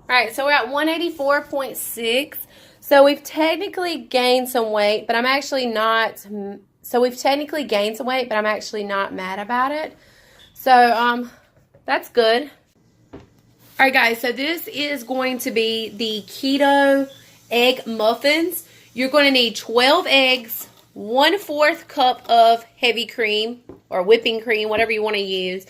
Alright, so we're at 184.6. So we've technically gained some weight, but I'm actually not. So we've technically gained some weight, but I'm actually not mad about it. So, that's good. Alright guys, so this is going to be the keto egg muffins. You're going to need 12 eggs, 1/4 cup of heavy cream or whipping cream, whatever you want to use.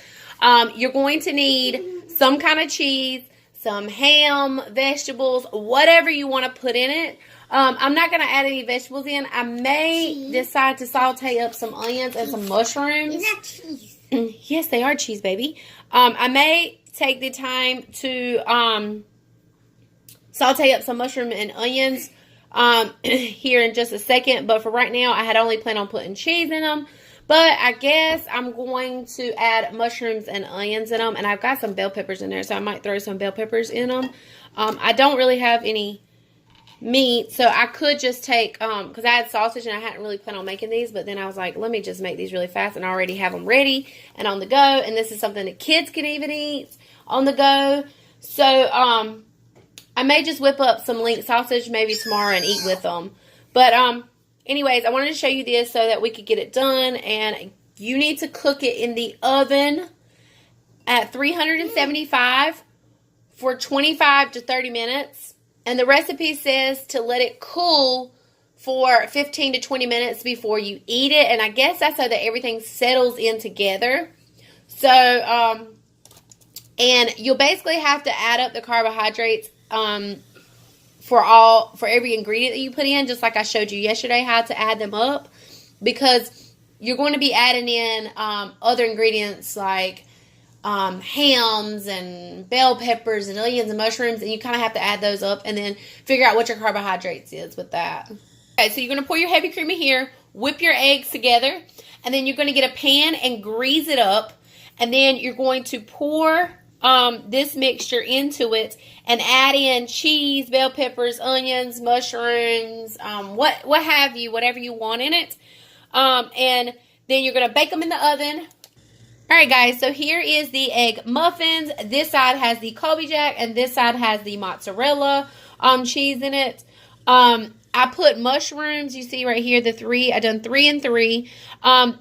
You're going to need some kind of cheese, some ham, vegetables, whatever you want to put in it. I'm not going to add any vegetables in. I may decide to saute up some onions and some mushrooms. Is that cheese? Yes, they are cheese, baby. I may take the time to saute up some mushroom and onions here in just a second. But for right now, I had only planned on putting cheese in them. But I guess I'm going to add mushrooms and onions in them. And I've got some bell peppers in there, so I might throw some bell peppers in them. I don't really have any meat, so I could just take, because I had sausage and I hadn't really planned on making these. But then I was like, let me just make these really fast. And I already have them ready and on the go. And this is something that kids can even eat on the go. So, I may just whip up some link sausage maybe tomorrow and eat with them. But, anyways, I wanted to show you this so that we could get it done. And you need to cook it in the oven at 375 for 25 to 30 minutes. And the recipe says to let it cool for 15 to 20 minutes before you eat it. And I guess that's so that everything settles in together. So, and you'll basically have to add up the carbohydrates for every ingredient that you put in, just like I showed you yesterday how to add them up, because you're going to be adding in other ingredients like hams and bell peppers and onions and mushrooms, and you kind of have to add those up and then figure out what your carbohydrates is with that. Okay, so you're going to pour your heavy cream in here, whip your eggs together, and then you're going to get a pan and grease it up, and then you're going to pour this mixture into it and add in cheese, bell peppers, onions, mushrooms, what have you, whatever you want in it. And then you're going to bake them in the oven. Alright guys, so here is the egg muffins. This side has the Colby Jack and this side has the mozzarella cheese in it. I put mushrooms, you see right here, the three. I done 3 and 3.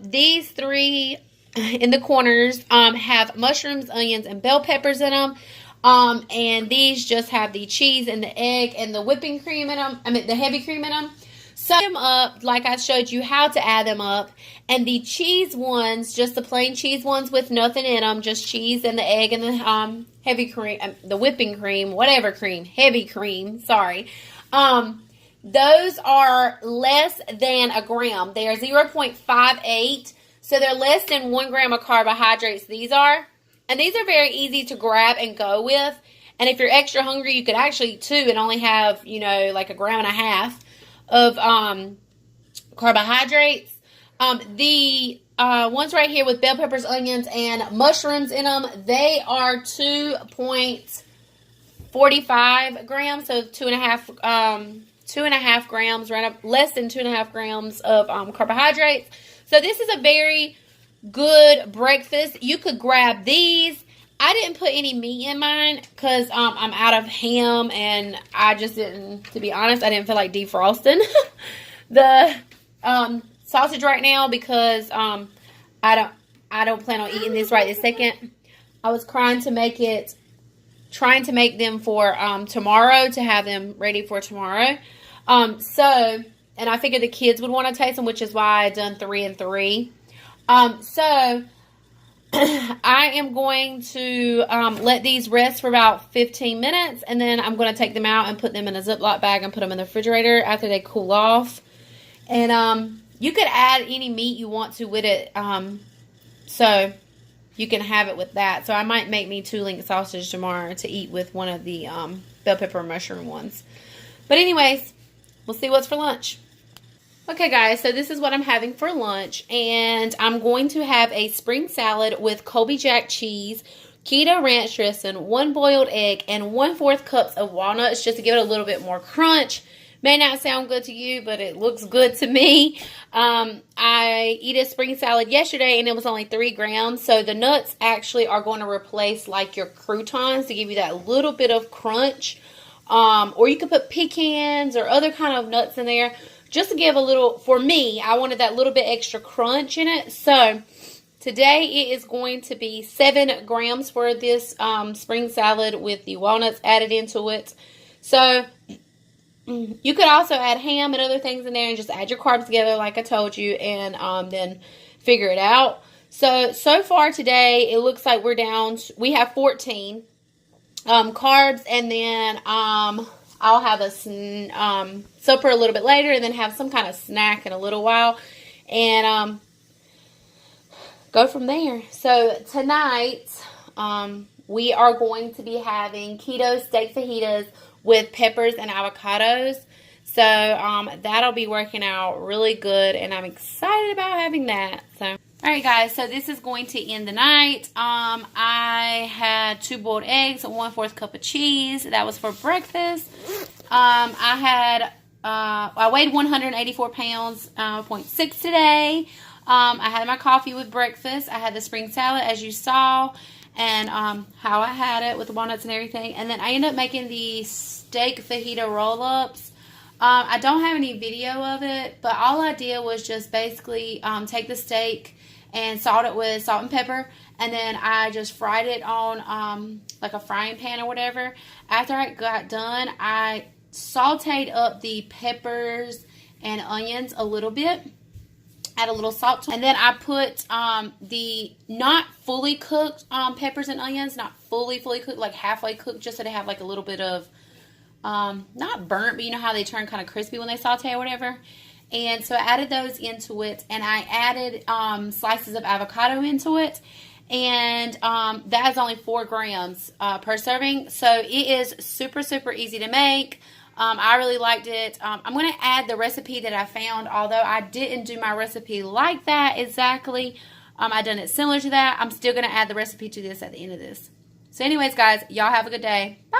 These 3 in the corners have mushrooms, onions, and bell peppers in them. And these just have the cheese and the egg and the whipping cream in them. I mean, the heavy cream in them. Sum them up like I showed you how to add them up. And the cheese ones, just the plain cheese ones with nothing in them, just cheese and the egg and the heavy cream, the whipping cream, whatever cream, heavy cream, sorry. Those are less than a gram. They are 0.58. So they're less than 1 gram of carbohydrates, these are. And these are very easy to grab and go with. And if you're extra hungry, you could actually eat 2 and only have, you know, like 1.5 grams of carbohydrates. The ones right here with bell peppers, onions, and mushrooms in them, they are 2.45 grams. So 2.5 grams, right up, less than 2.5 grams of carbohydrates. So this is a very good breakfast. You could grab these. I didn't put any meat in mine because I'm out of ham, and I just didn't, to be honest, I didn't feel like defrosting the sausage right now because I don't plan on eating this right this second. I was trying to make them for tomorrow, to have them ready for tomorrow. And I figured the kids would want to taste them, which is why I done 3 and 3. So I am going to let these rest for about 15 minutes, and then I'm going to take them out and put them in a Ziploc bag and put them in the refrigerator after they cool off. And you could add any meat you want to with it, so you can have it with that. So I might make me 2 link sausage tomorrow to eat with one of the bell pepper mushroom ones. But anyways, we'll see what's for lunch. Okay guys, so this is what I'm having for lunch, and I'm going to have a spring salad with Colby Jack cheese, keto ranch dressing, 1 boiled egg, and 1/4 cups of walnuts just to give it a little bit more crunch. May not sound good to you, but it looks good to me. I eat a spring salad yesterday, and it was only 3 grams. So the nuts actually are going to replace like your croutons to give you that little bit of crunch. Or you could put pecans or other kind of nuts in there just to give a little, for me, I wanted that little bit extra crunch in it. So today it is going to be 7 grams for this spring salad with the walnuts added into it. So you could also add ham and other things in there and just add your carbs together like I told you, and then figure it out. So far today it looks like we have 14 carbs, and then I'll have a supper a little bit later, and then have some kind of snack in a little while, and go from there. So tonight we are going to be having keto steak fajitas with peppers and avocados. So that'll be working out really good, and I'm excited about having that. So alright guys, so this is going to end the night. I had 2 boiled eggs, 1/4 cup of cheese. That was for breakfast. I weighed 184 pounds, 0.6 today. I had my coffee with breakfast. I had the spring salad as you saw, and how I had it with the walnuts and everything. And then I ended up making the steak fajita roll-ups. I don't have any video of it, but all I did was just basically take the steak and salt it with salt and pepper, and then I just fried it on like a frying pan or whatever. After I got done, I sauteed up the peppers and onions a little bit, add a little salt to it, and then I put the not fully cooked peppers and onions, not fully cooked, like halfway cooked, just so they have like a little bit of not burnt, but you know how they turn kind of crispy when they saute or whatever. And so I added those into it, and I added slices of avocado into it, and that is only 4 grams per serving. So it is super easy to make. I really liked it. I'm going to add the recipe that I found, although I didn't do my recipe like that exactly. I done it similar to that. I'm still going to add the recipe to this at the end of this. So anyways, guys, y'all have a good day. Bye!